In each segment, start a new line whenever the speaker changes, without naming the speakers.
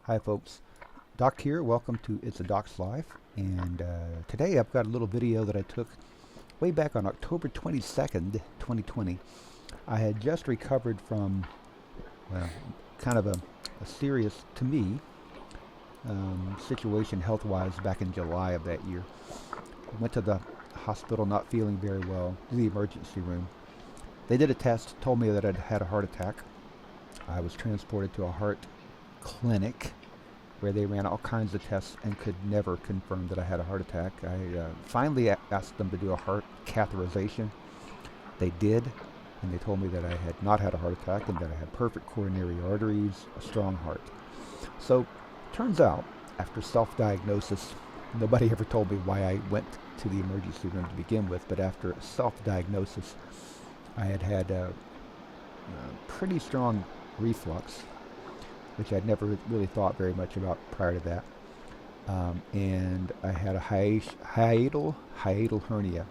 Hi folks, Doc here. Welcome to It's a Doc's Life. And today I've got a little video that I took way back on October 22nd, 2020. I had just recovered from, well, kind of a serious, to me, situation health-wise back in July of that year. Went to the hospital not feeling very well, to the emergency room. They did a test, told me that I'd had a heart attack. I was transported to a heart clinic where they ran all kinds of tests and could never confirm that I had a heart attack. I finally asked them to do a heart catheterization. They did, and they told me that I had not had a heart attack and that I had perfect coronary arteries, a strong heart. So, turns out, after self-diagnosis, nobody ever told me why I went to the emergency room to begin with, but after self-diagnosis, I had a pretty strong reflux, which I'd never really thought very much about prior to that. And I had a hiatal hernia,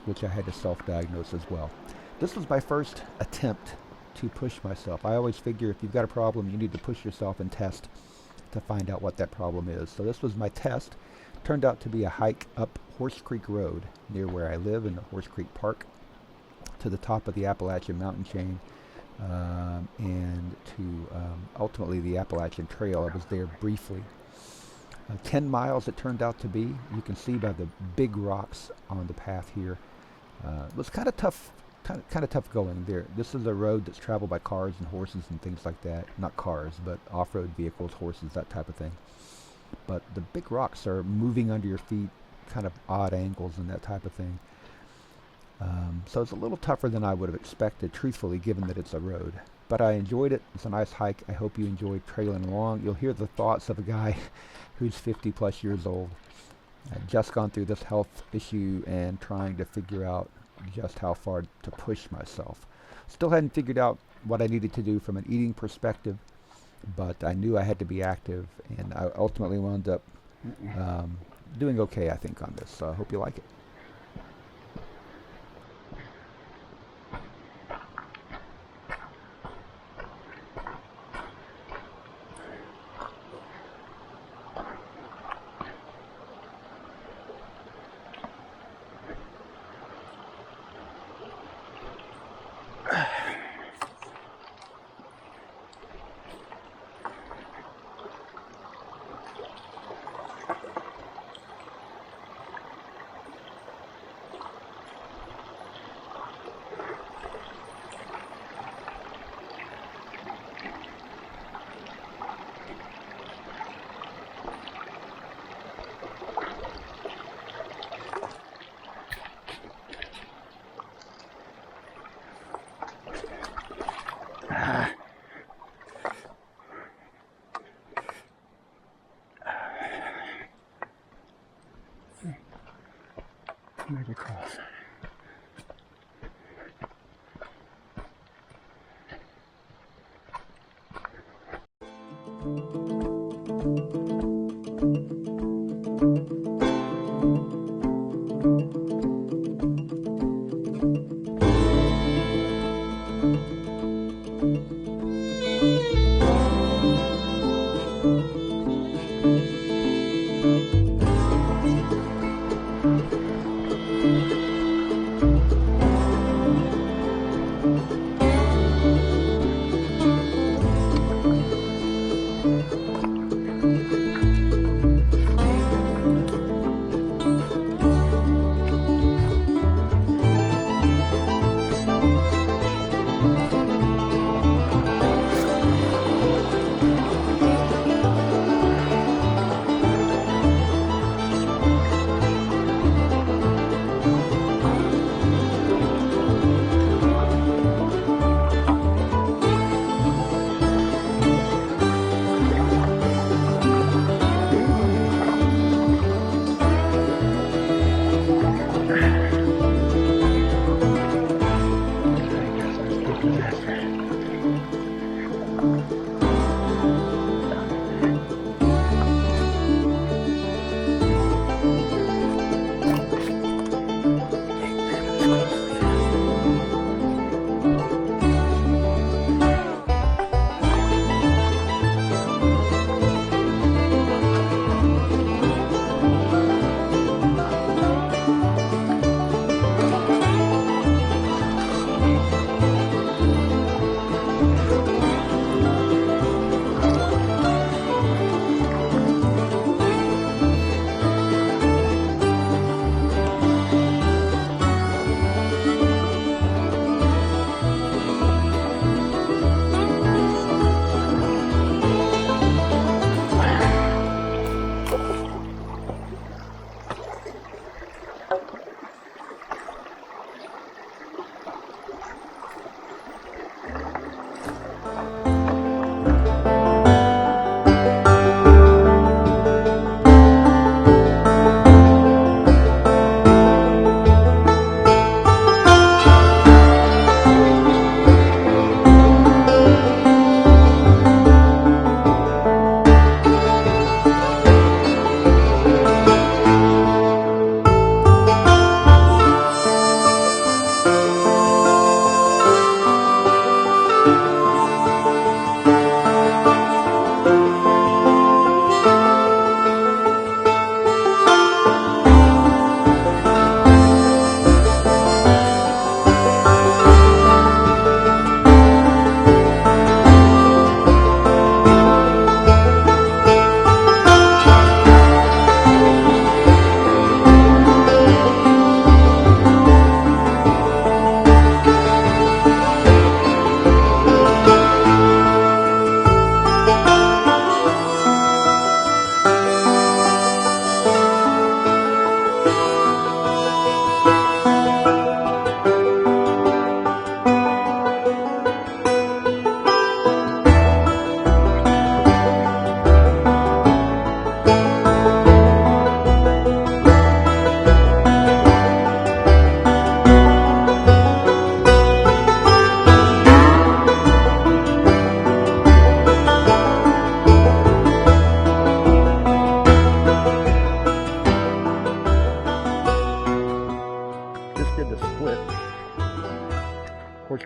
which I had to self-diagnose as well. This was my first attempt to push myself. I always figure if you've got a problem, you need to push yourself and test to find out what that problem is. So this was my test. Turned out to be a hike up Horse Creek Road near where I live in the Horse Creek Park to the top of the Appalachian mountain chain. And to ultimately the Appalachian Trail. I was there briefly. 10 miles it turned out to be. You can see by the big rocks on the path here. It was kind of tough going there. This is a road that's traveled by cars and horses and things like that. Not cars, but off-road vehicles, horses, that type of thing. But the big rocks are moving under your feet, kind of odd angles and that type of thing. So it's a little tougher than I would have expected, truthfully, given that it's a road. But I enjoyed it. It's a nice hike. I hope you enjoyed trailing along. You'll hear the thoughts of a guy who's 50 plus years old. I've just gone through this health issue and trying to figure out just how far to push myself. Still hadn't figured out what I needed to do from an eating perspective, but I knew I had to be active, and I ultimately wound up doing okay, I think, on this. So I hope you like it. Maybe cross.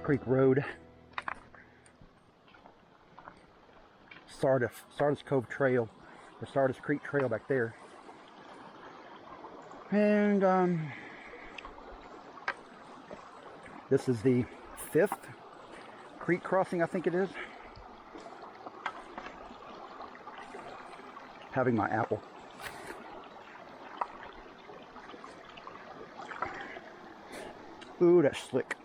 Creek Road. Sardis Cove Trail, or Sardis Creek Trail back there. And this is the 5th creek crossing, I think it is. Having my apple. Ooh, that's slick.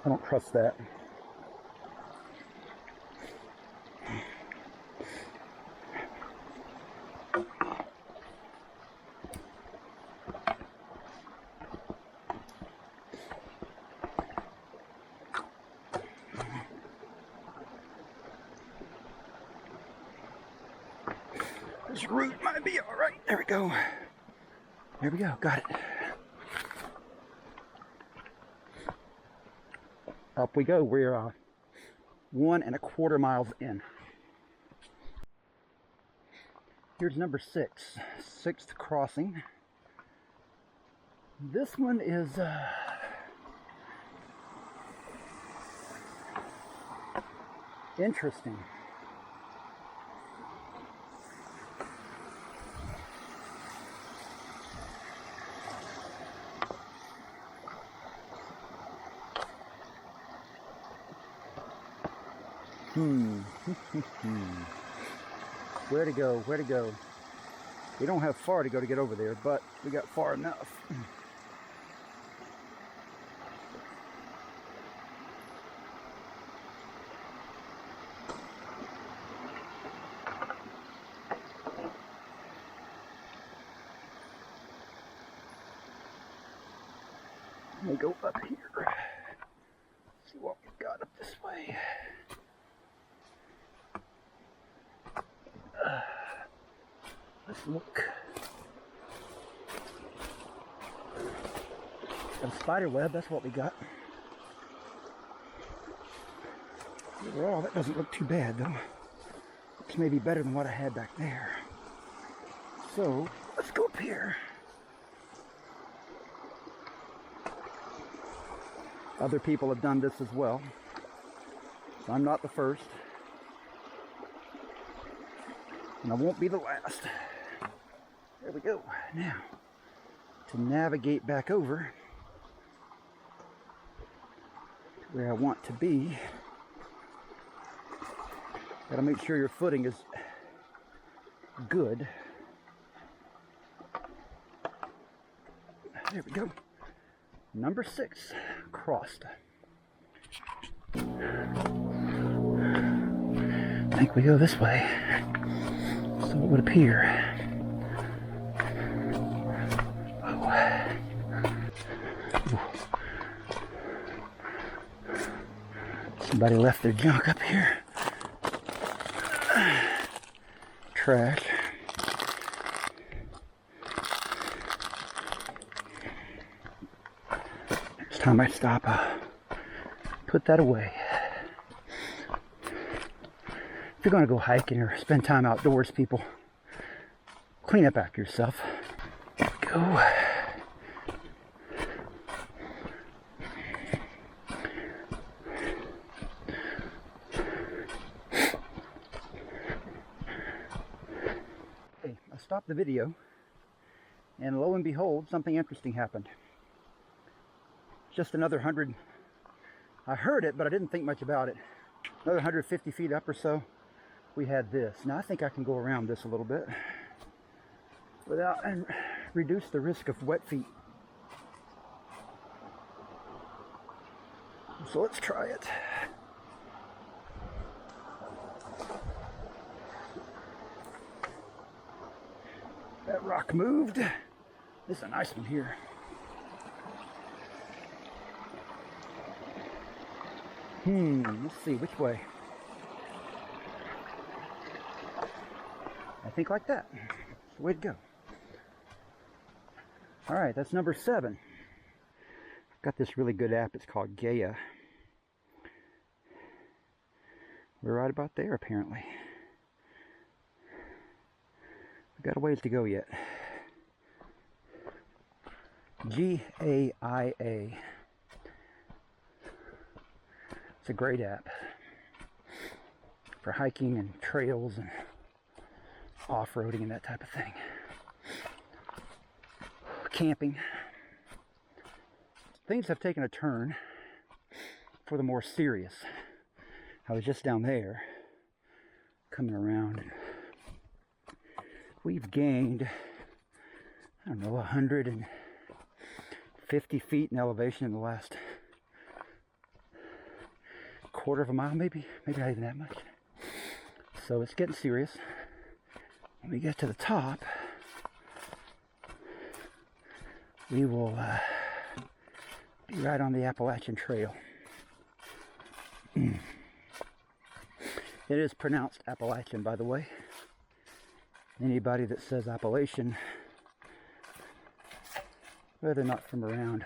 I don't trust that. This route might be all right. There we go. There we go. Got it. Up we go. We're 1¼ miles in. Here's number 6, 6th crossing. This one is interesting. Where to go? Where to go? We don't have far to go to get over there, but we got far enough. Let me go up here. See what we've got up this way. Let's look. Got a spider web, that's what we got. Overall, that doesn't look too bad though. Looks maybe better than what I had back there. So, let's go up here. Other people have done this as well. So I'm not the first. And I won't be the last. There we go. Now, to navigate back over to where I want to be, gotta make sure your footing is good. There we go. Number 6, crossed. I think we go this way. So it would appear. Somebody left their junk up here. Trash. Next time I stop, I'll put that away. If you're going to go hiking or spend time outdoors, people, clean up after yourself. There we go. Okay, I stopped the video, and lo and behold, something interesting happened. Just another 100. I heard it, but I didn't think much about it. Another 150 feet up or so, we had this. Now I think I can go around this a little bit without and reduce the risk of wet feet. So let's try it. That rock moved. This is a nice one here. Let's see, which way? I think like that. That's the way to go. Alright, that's number 7. I've got this really good app, it's called Gaia. We're right about there, apparently. We've got a ways to go yet.
GAIA. It's a great app for hiking and trails and off-roading and that type of thing. Camping. Things have taken a turn for the more serious. I was just down there, coming around, and we've gained, I don't know, 150 feet in elevation in the last quarter of a mile, maybe not even that much. So it's getting serious. When we get to the top, we will be right on the Appalachian Trail. It is pronounced Appalachian, by the way. Anybody that says Appalachian, well, they're not from around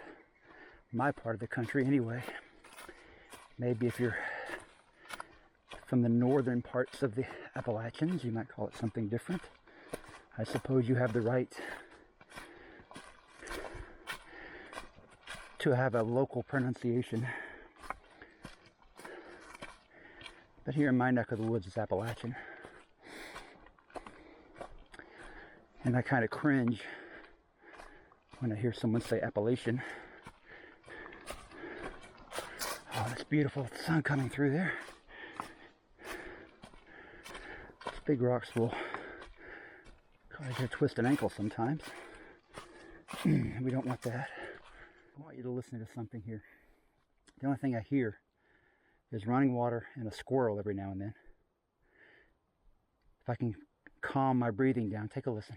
my part of the country anyway. Maybe if you're from the northern parts of the Appalachians, you might call it something different. I suppose you have the right to have a local pronunciation. But here in my neck of the woods, it's Appalachian. And I kind of cringe when I hear someone say Appalachian. Oh, it's beautiful. The sun coming through there. These big rocks will cause you to twist an ankle sometimes. We don't want that. I want you to listen to something here. The only thing I hear is running water and a squirrel every now and then. If I can calm my breathing down, take a listen.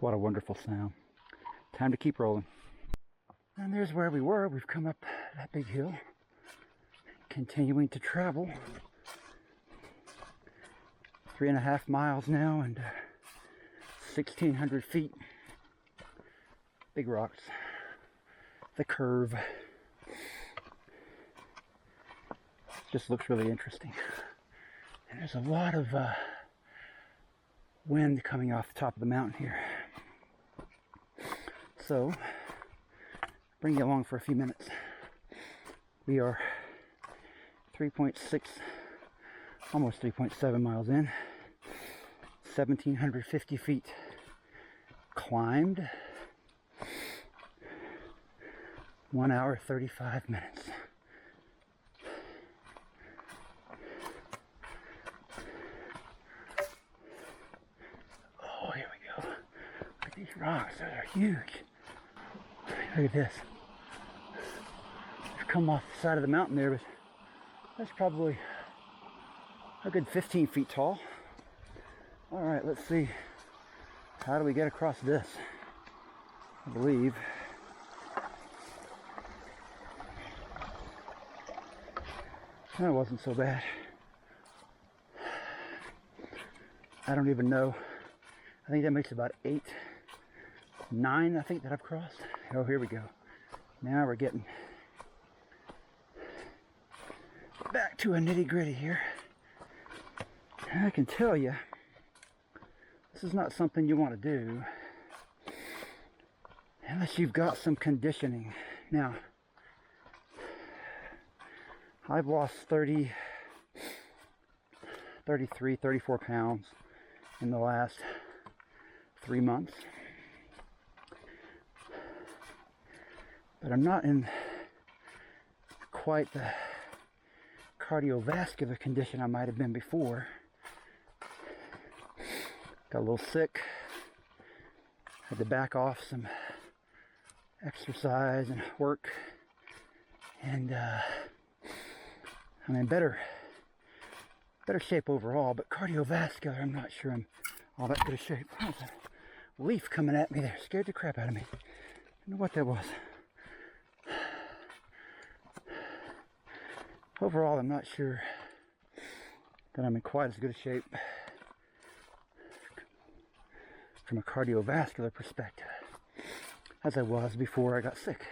What a wonderful sound. Time to keep rolling. And there's where we were. We've come up that big hill, continuing to travel. 3.5 miles now and 1,600 feet. Big rocks. The curve. Just looks really interesting. And there's a lot of wind coming off the top of the mountain here. So, bring you along for a few minutes. We are 3.6, almost 3.7 miles in. 1,750 feet climbed. 1 hour, 35 minutes. Oh, here we go. Look at these rocks, those are huge. Look at this. We've come off the side of the mountain there, but that's probably a good 15 feet tall. All right, let's see. How do we get across this? I believe that wasn't so bad. I don't even know. I think that makes about 8, 9, I think, that I've crossed. Oh, here we go. Now we're getting back to a nitty-gritty here. And I can tell you, this is not something you want to do unless you've got some conditioning. Now, I've lost 33, 34 pounds in the last 3 months. But I'm not in quite the cardiovascular condition I might have been before. Got a little sick. Had to back off some exercise and work. And I'm in better shape overall, but cardiovascular, I'm not sure I'm all that good a shape. There's a leaf coming at me there. Scared the crap out of me. I don't know what that was. Overall, I'm not sure that I'm in quite as good a shape from a cardiovascular perspective as I was before I got sick.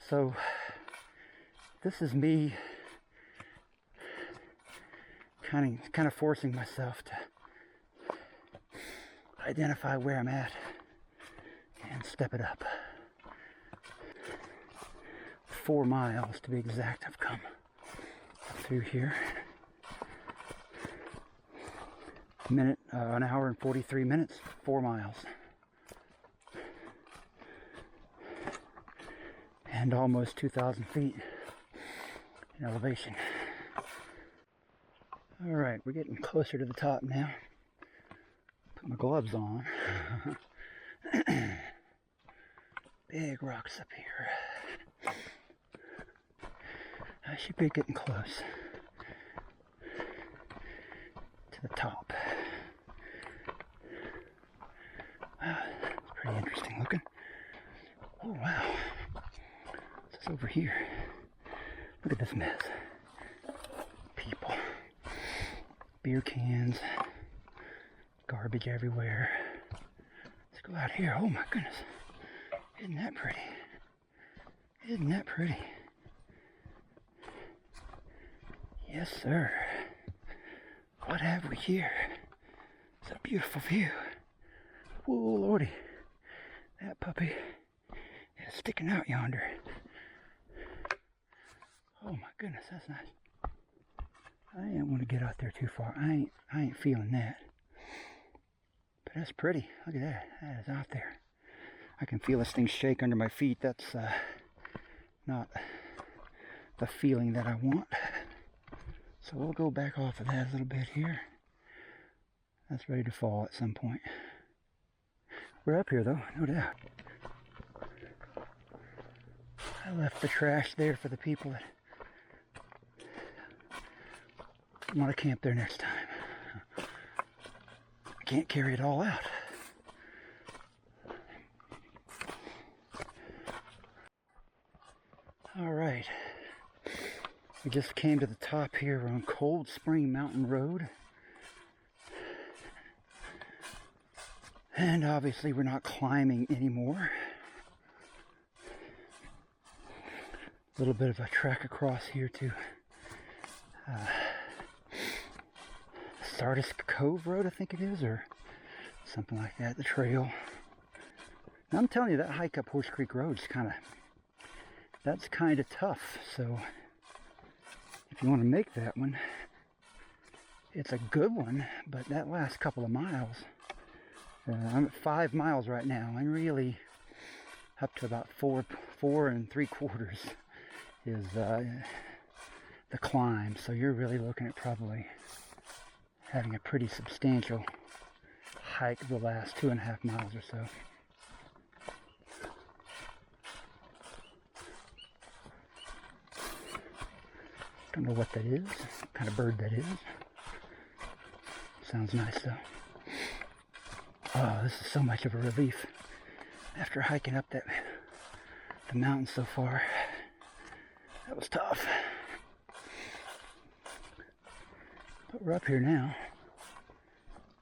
So this is me kind of forcing myself to identify where I'm at and step it up. 4 miles to be exact I've come through here. An hour and 43 minutes, 4 miles. And almost 2,000 feet in elevation. All right, we're getting closer to the top now. Put my gloves on. Big rocks up here. I should be getting close to the top. Wow, it's pretty interesting looking. Oh wow, what's over here? Look at this mess. People, beer cans, garbage everywhere. Let's go out here. Oh my goodness, isn't that pretty? Isn't that pretty? Yes, sir. What have we here? It's a beautiful view. Whoa, lordy. That puppy is sticking out yonder. Oh my goodness, that's nice. I didn't want to get out there too far. I ain't feeling that. But that's pretty. Look at that. That is out there. I can feel this thing shake under my feet. That's not the feeling that I want. So we'll go back off of that a little bit here. That's ready to fall at some point. We're up here though, no doubt. I left the trash there for the people that want to camp there next time. I can't carry it all out. All right. We just came to the top here. We're on Cold Spring Mountain Road. And obviously we're not climbing anymore. A little bit of a trek across here to Sardis Cove Road, I think it is, or something like that, the trail. Now I'm telling you, that hike up Horse Creek Road is that's kind of tough. So if you want to make that one, it's a good one, but that last couple of miles, I'm at 5 miles right now, and really up to about 4 3/4 is the climb. So you're really looking at probably having a pretty substantial hike the last 2.5 miles or so. Don't know what that is, what kind of bird that is. Sounds nice though. Oh, this is so much of a relief after hiking up the mountain so far. That was tough. But we're up here now,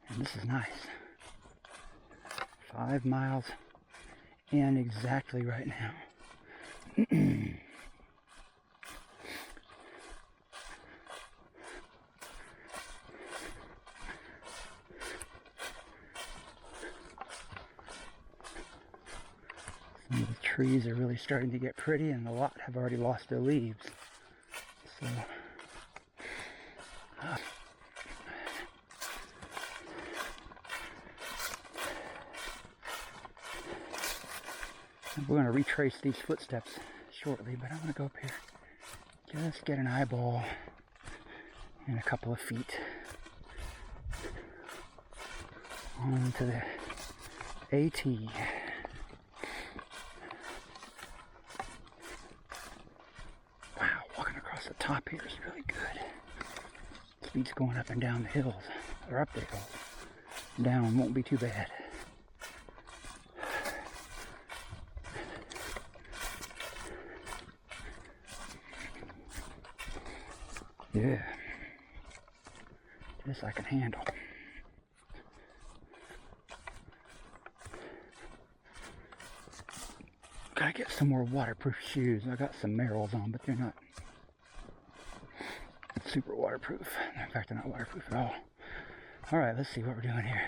and this is nice. 5 miles in exactly right now. Some of the trees are really starting to get pretty, and a lot have already lost their leaves. So, we're going to retrace these footsteps shortly, but I'm going to go up here, just get an eyeball and a couple of feet. On to the AT. Wow, walking across the top here is really good. Speed's going up and down the hills, or up the hills. Down won't be too bad. Yeah, this I can handle. Gotta get some more waterproof shoes. I got some Merrells on, but they're not super waterproof. In fact, they're not waterproof at all. All right, let's see what we're doing here.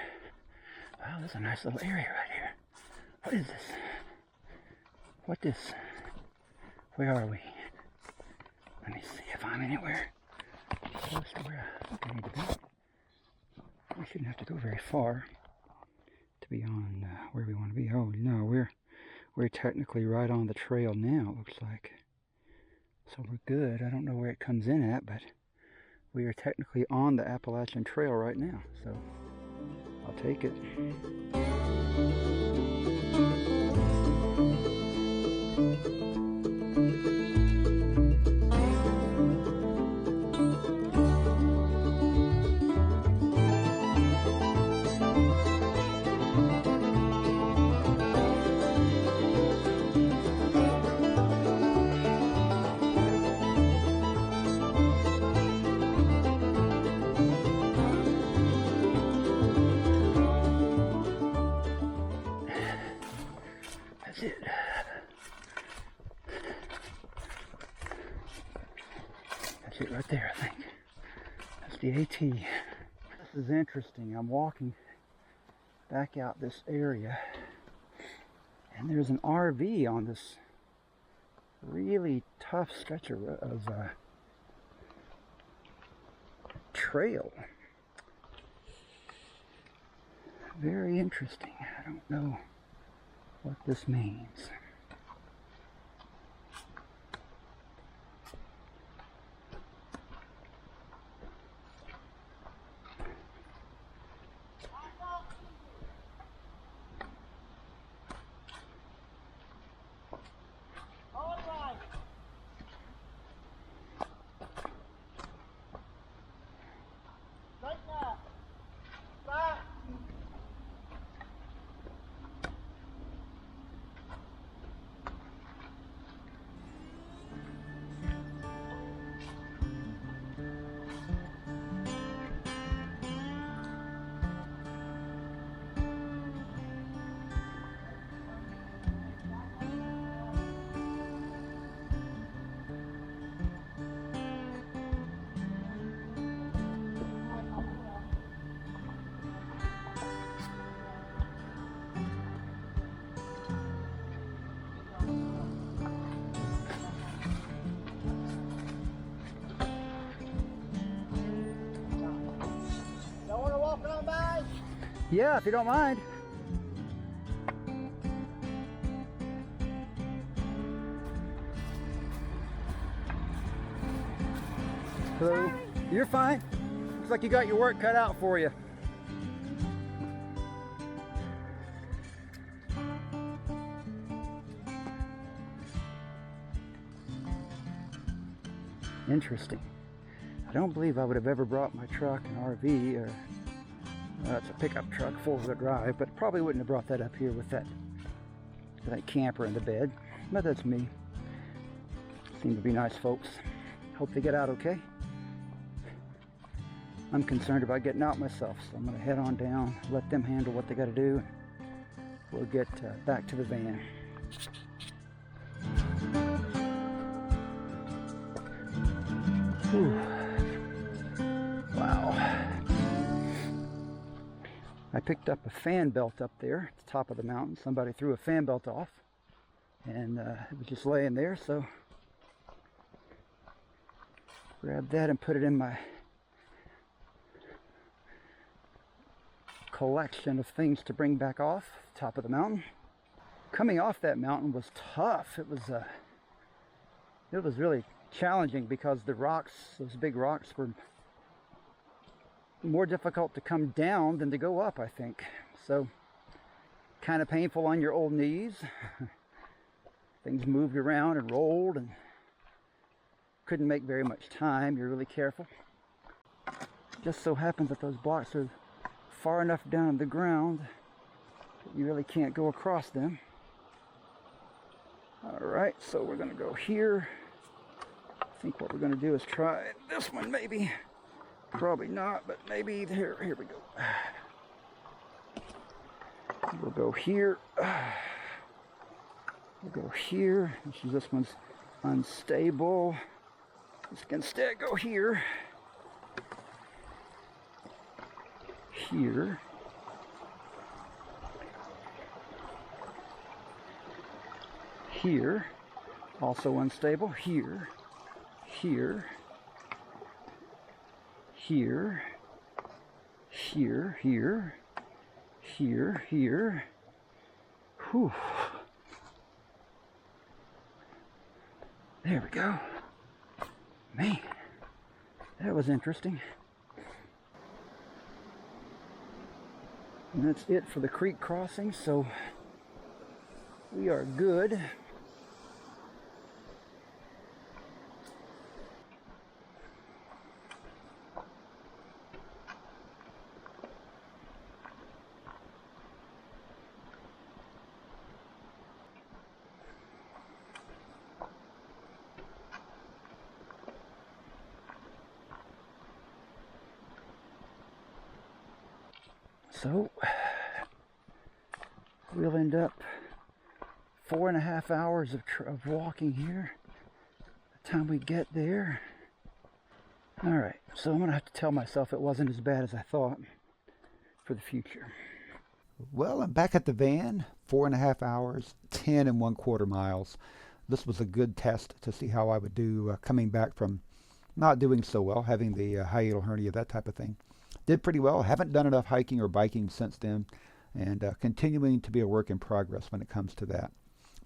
Wow, this is a nice little area right here. What is this? What this? Where are we? Let me see if I'm anywhere close to where I think I need to be. We shouldn't have to go very far to be on where we want to be. Oh no, we're technically right on the trail now, it looks like. So we're good. I don't know where it comes in at, but we are technically on the Appalachian Trail right now. So I'll take it. That's it. That's it right there, I think. That's the AT. This is interesting. I'm walking back out this area, and there's an RV on this really tough stretch of trail. Very interesting. I don't know what this means. Yeah, if you don't mind. Hello. You're fine. Looks like you got your work cut out for you. Interesting. I don't believe I would have ever brought my truck, an RV, or it's a pickup truck, four-wheel drive, but probably wouldn't have brought that up here with that camper in the bed. But that's me. Seem to be nice folks. Hope they get out okay. I'm concerned about getting out myself, so I'm going to head on down, let them handle what they got to do. We'll get back to the van. Whew. Wow. I picked up a fan belt up there at the top of the mountain. Somebody threw a fan belt off, and it was just laying there, so grabbed that and put it in my collection of things to bring back off the top of the mountain. Coming off that mountain was tough. It was really challenging because the rocks, those big rocks, were more difficult to come down than to go up, I think. So kind of painful on your old knees. Things moved around and rolled and couldn't make very much time. You're really careful. Just so happens that those blocks are far enough down on the ground that you really can't go across them. Alright, so we're going to go here. I think what we're going to do is try this one maybe. Probably not, but maybe here we go. We'll go here. We'll go here. This one's unstable. Let's instead go here. Here. Here. Also unstable. Here. Here. Here. Here. Here. Here. Here. Whew. There we go. Man, that was interesting. And that's it for the creek crossing, so we are good. So we'll end up 4.5 hours of walking here by the time we get there. Alright, so I'm going to have to tell myself it wasn't as bad as I thought for the future.
Well, I'm back at the van, 4.5 hours, 10 1/4 miles. This was a good test to see how I would do coming back from not doing so well, having the hiatal hernia, that type of thing. Did pretty well. Haven't done enough hiking or biking since then, and continuing to be a work in progress when it comes to that.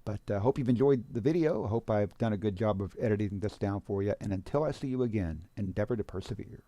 But I hope you've enjoyed the video. I hope I've done a good job of editing this down for you. And until I see you again, endeavor to persevere.